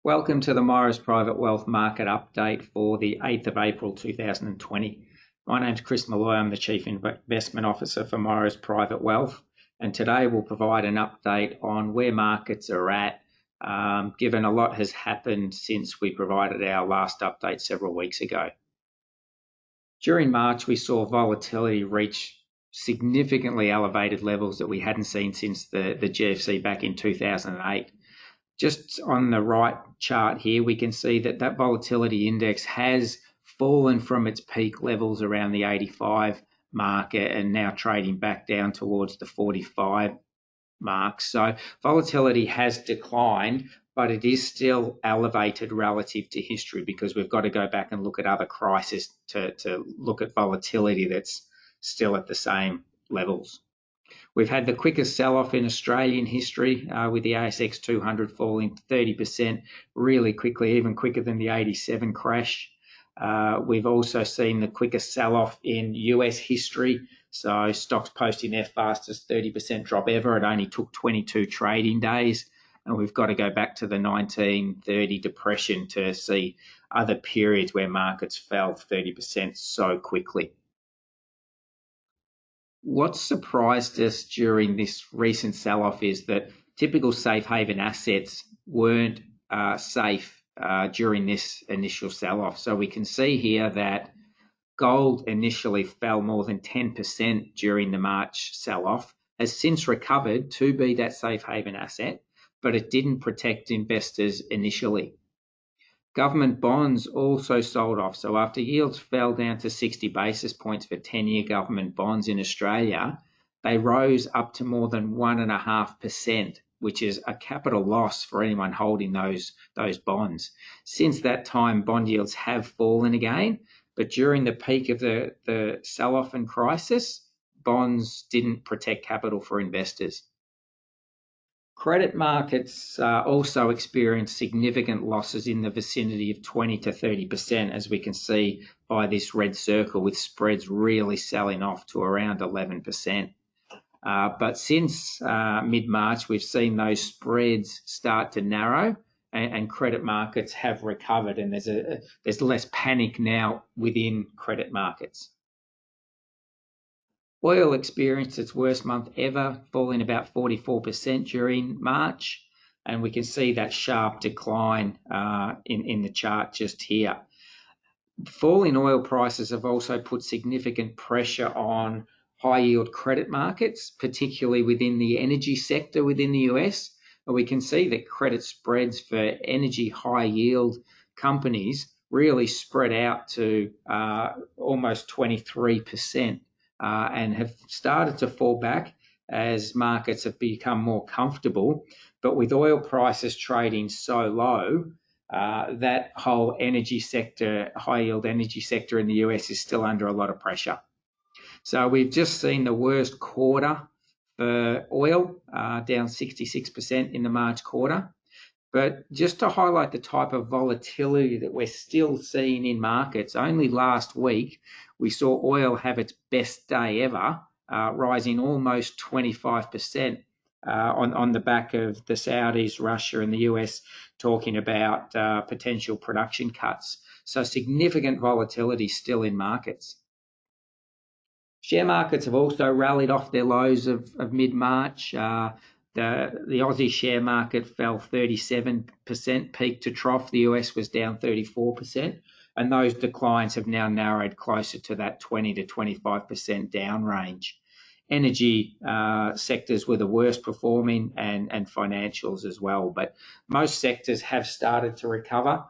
Welcome to the Morrows Private Wealth Market Update for the 8th of April 2020. My name's Chris Molloy. I'm the Chief Investment Officer for Morrows Private Wealth, and today we'll provide an update on where markets are at, given a lot has happened since we provided our last update several weeks ago. During March, we saw volatility reach significantly elevated levels that we hadn't seen since the GFC back in 2008. Just on the right chart here, we can see that volatility index has fallen from its peak levels around the 85 mark and now trading back down towards the 45 mark. So volatility has declined, but it is still elevated relative to history because we've got to go back and look at other crises to look at volatility that's still at the same levels. We've had the quickest sell-off in Australian history with the ASX 200 falling 30% really quickly, even quicker than the 87 crash. We've also seen the quickest sell-off in US history. So stocks posting their fastest 30% drop ever. It only took 22 trading days. And we've got to go back to the 1930 depression to see other periods where markets fell 30% so quickly. What surprised us during this recent sell-off is that typical safe haven assets weren't safe during this initial sell-off. So we can see here that gold initially fell more than 10% during the March sell-off, has since recovered to be that safe haven asset, but it didn't protect investors initially. Government bonds also sold off. So after yields fell down to 60 basis points for 10-year government bonds in Australia, they rose up to more than 1.5%, which is a capital loss for anyone holding those bonds. Since that time, bond yields have fallen again, but during the peak of the sell-off and crisis, bonds didn't protect capital for investors. Credit markets also experienced significant losses in the vicinity of 20 to 30%, as we can see by this red circle, with spreads really selling off to around 11%. But since mid-March, we've seen those spreads start to narrow and credit markets have recovered, and there's less panic now within credit markets. Oil experienced its worst month ever, falling about 44% during March, and we can see that sharp decline in the chart just here. Falling oil prices have also put significant pressure on high-yield credit markets, particularly within the energy sector within the US. And we can see that credit spreads for energy high-yield companies really spread out to almost 23%. And have started to fall back as markets have become more comfortable. But with oil prices trading so low, that whole energy sector, high-yield energy sector in the US is still under a lot of pressure. So we've just seen the worst quarter for oil, down 66% in the March quarter. But just to highlight the type of volatility that we're still seeing in markets, only last week we saw oil have its best day ever, rising almost 25% on the back of the Saudis, Russia and the US talking about potential production cuts. So significant volatility still in markets. Share markets have also rallied off their lows of mid-March. The Aussie share market fell 37% peak to trough. The US was down 34%. And those declines have now narrowed closer to that 20 to 25% down range. Energy sectors were the worst performing and financials as well. But most sectors have started to recover.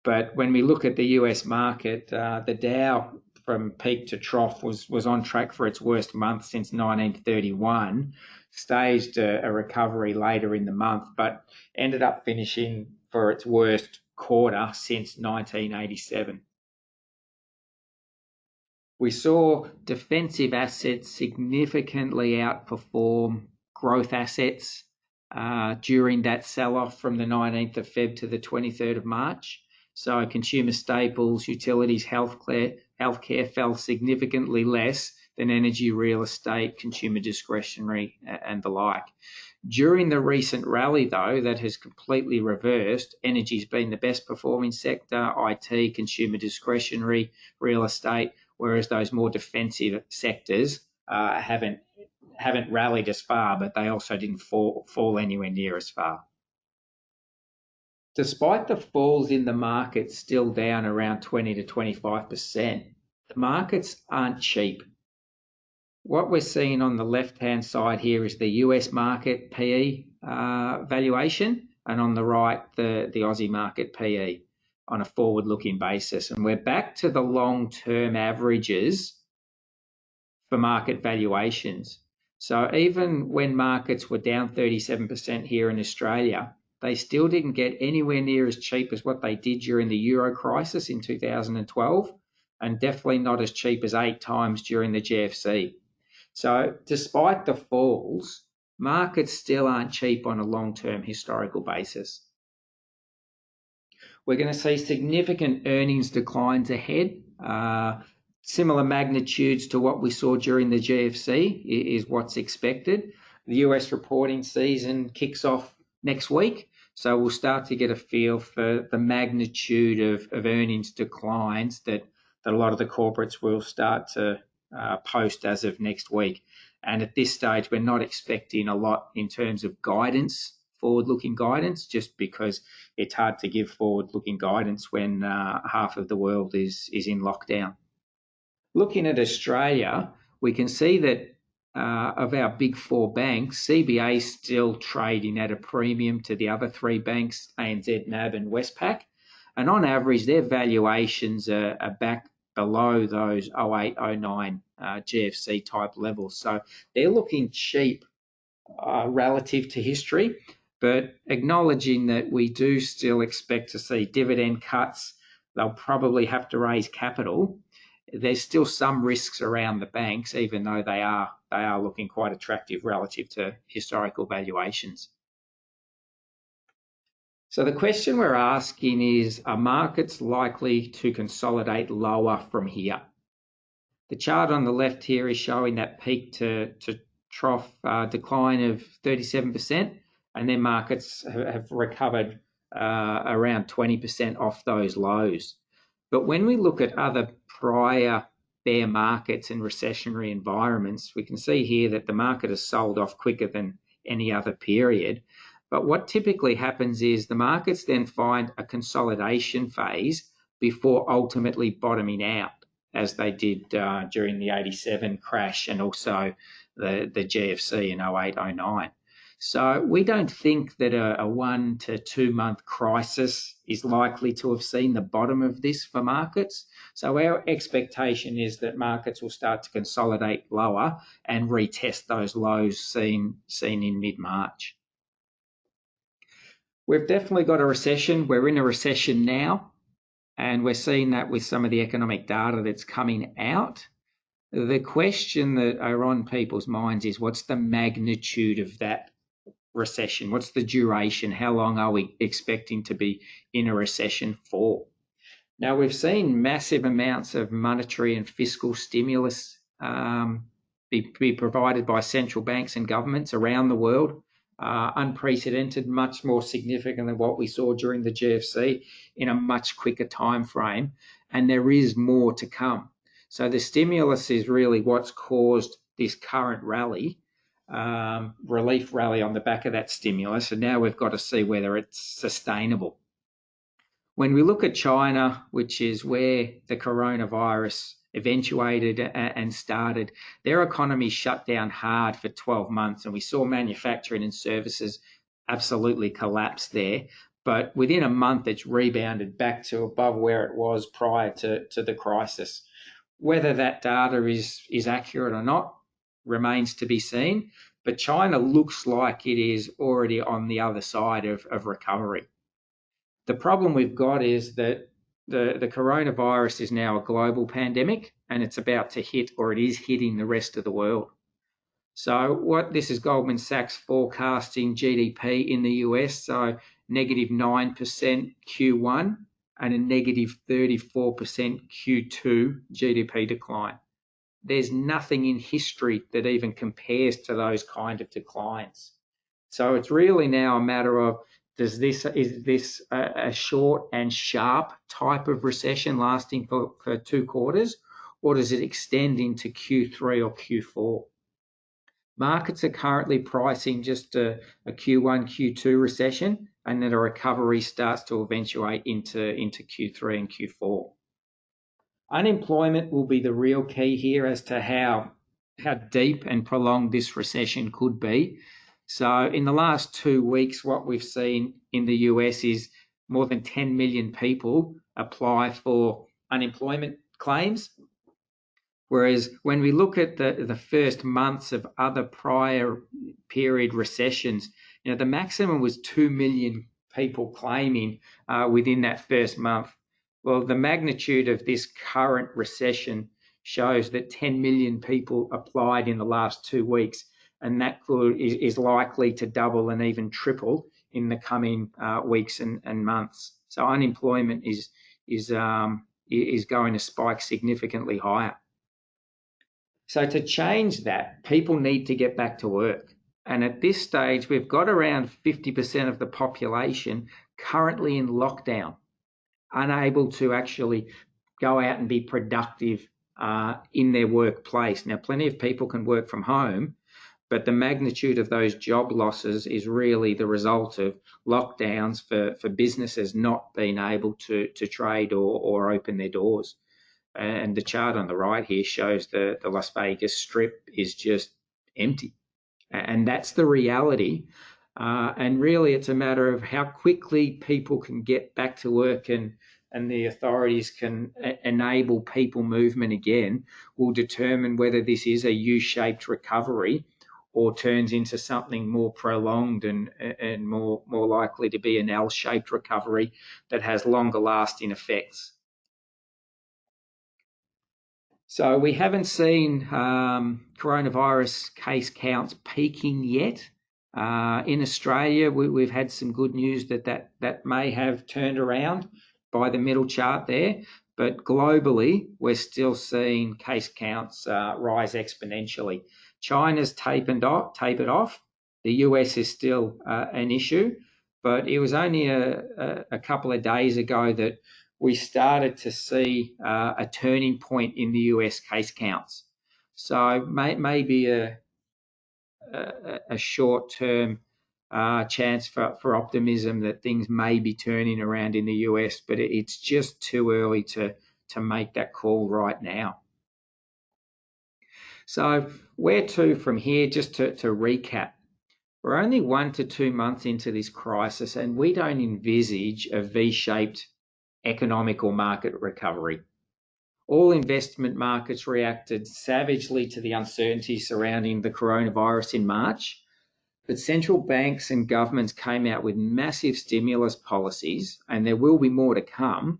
But when we look at the US market, the Dow from peak to trough was on track for its worst month since 1931, staged a recovery later in the month, but ended up finishing for its worst quarter since 1987. We saw defensive assets significantly outperform growth assets during that sell-off from the 19th of Feb to the 23rd of March. So consumer staples, utilities, healthcare fell significantly less than energy, real estate, consumer discretionary, and the like. During the recent rally, though, that has completely reversed. Energy's been the best performing sector, IT, consumer discretionary, real estate, whereas those more defensive sectors haven't rallied as far, but they also didn't fall anywhere near as far. Despite the falls in the market still down around 20 to 25%, the markets aren't cheap. What we're seeing on the left-hand side here is the US market PE valuation, and on the right, the Aussie market PE on a forward-looking basis. And we're back to the long-term averages for market valuations. So even when markets were down 37% here in Australia, they still didn't get anywhere near as cheap as what they did during the Euro crisis in 2012, and definitely not as cheap as 8 times during the GFC. So despite the falls, markets still aren't cheap on a long-term historical basis. We're going to see significant earnings declines ahead. Similar magnitudes to what we saw during the GFC is what's expected. The US reporting season kicks off next week, so we'll start to get a feel for the magnitude of earnings declines that a lot of the corporates will start to post as of next week. And at this stage, we're not expecting a lot in terms of guidance, forward-looking guidance, just because it's hard to give forward-looking guidance when half of the world is in lockdown. Looking at Australia, we can see that of our big 4 banks, CBA is still trading at a premium to the other 3 banks, ANZ, NAB and Westpac. And on average, their valuations are back below those 08, 09 GFC type levels. So they're looking cheap relative to history, but acknowledging that we do still expect to see dividend cuts, they'll probably have to raise capital. There's still some risks around the banks, even though they are looking quite attractive relative to historical valuations. So the question we're asking is, are markets likely to consolidate lower from here? The chart on the left here is showing that peak to trough decline of 37%, and then markets have recovered around 20% off those lows. But when we look at other prior bear markets and recessionary environments, we can see here that the market has sold off quicker than any other period. But what typically happens is the markets then find a consolidation phase before ultimately bottoming out, as they did during the 87 crash and also the GFC in 08, 09. So we don't think that a 1 to 2 month crisis is likely to have seen the bottom of this for markets. So our expectation is that markets will start to consolidate lower and retest those lows seen in mid-March. We've definitely got a recession. We're in a recession now, and we're seeing that with some of the economic data that's coming out. The question that are on people's minds is, what's the magnitude of that recession? What's the duration? How long are we expecting to be in a recession for? Now, we've seen massive amounts of monetary and fiscal stimulus be provided by central banks and governments around the world. Unprecedented, much more significant than what we saw during the GFC in a much quicker time frame, and there is more to come. So the stimulus is really what's caused this current rally, relief rally on the back of that stimulus, and now we've got to see whether it's sustainable. When we look at China, which is where the coronavirus eventuated and started, their economy shut down hard for 12 months, and we saw manufacturing and services absolutely collapse there. But within a month, it's rebounded back to above where it was prior to the crisis. Whether that data is accurate or not remains to be seen, but China looks like it is already on the other side of recovery. The problem we've got is that the coronavirus is now a global pandemic, and it's about to hit, or it is hitting, the rest of the world. So what this is Goldman Sachs forecasting GDP in the US, so negative 9% Q1 and a negative 34% Q2 GDP decline. there's nothing in history that even compares to those kind of declines. So it's really now a matter of, is this a short and sharp type of recession lasting for 2 quarters, or does it extend into Q3 or Q4? Markets are currently pricing just a Q1, Q2 recession, and then a recovery starts to eventuate into Q3 and Q4. Unemployment will be the real key here as to how deep and prolonged this recession could be. So in the last 2 weeks, what we've seen in the US is more than 10 million people apply for unemployment claims. Whereas when we look at the first months of other prior period recessions, the maximum was 2 million people claiming within that first month. Well, the magnitude of this current recession shows that 10 million people applied in the last 2 weeks, and that is likely to double and even triple in the coming weeks and months. So unemployment is going to spike significantly higher. So to change that, people need to get back to work. And at this stage, we've got around 50% of the population currently in lockdown, unable to actually go out and be productive in their workplace. Now, plenty of people can work from home, but the magnitude of those job losses is really the result of lockdowns for businesses not being able to trade or open their doors. And the chart on the right here shows the Las Vegas Strip is just empty. And that's the reality. And really, it's a matter of how quickly people can get back to work and the authorities can enable people movement again will determine whether this is a U-shaped recovery or turns into something more prolonged and more likely to be an L-shaped recovery that has longer lasting effects. So we haven't seen coronavirus case counts peaking yet. In Australia, we've had some good news that may have turned around by the middle chart there, but globally, we're still seeing case counts rise exponentially. China's tapered off. The US is still an issue, but it was only a couple of days ago that we started to see a turning point in the US case counts. So maybe a short-term chance for optimism that things may be turning around in the US, but it's just too early to make that call right now. So where to from here, just to recap. We're only 1 to 2 months into this crisis, and we don't envisage a V-shaped economic or market recovery. All investment markets reacted savagely to the uncertainty surrounding the coronavirus in March, but central banks and governments came out with massive stimulus policies, and there will be more to come,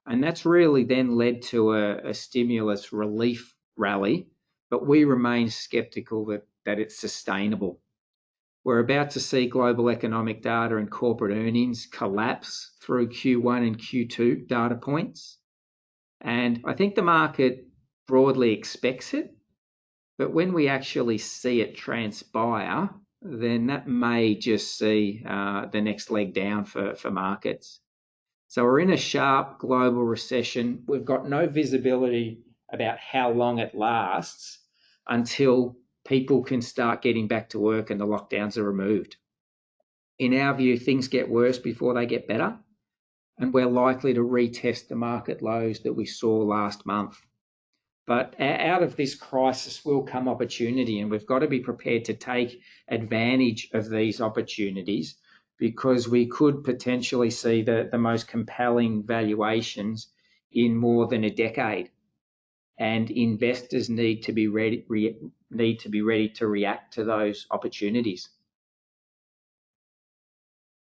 and that's really then led to a stimulus relief rally, but we remain sceptical that it's sustainable. We're about to see global economic data and corporate earnings collapse through Q1 and Q2 data points. And I think the market broadly expects it, but when we actually see it transpire, then that may just see the next leg down for markets. So we're in a sharp global recession. We've got no visibility about how long it lasts until people can start getting back to work and the lockdowns are removed. In our view, things get worse before they get better, and we're likely to retest the market lows that we saw last month. But out of this crisis will come opportunity, and we've got to be prepared to take advantage of these opportunities because we could potentially see the most compelling valuations in more than a decade. And investors need to be ready to react to those opportunities.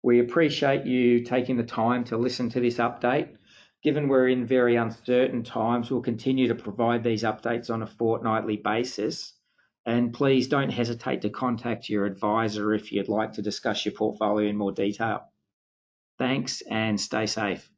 We appreciate you taking the time to listen to this update. Given we're in very uncertain times, we'll continue to provide these updates on a fortnightly basis. And please don't hesitate to contact your advisor if you'd like to discuss your portfolio in more detail. Thanks and stay safe.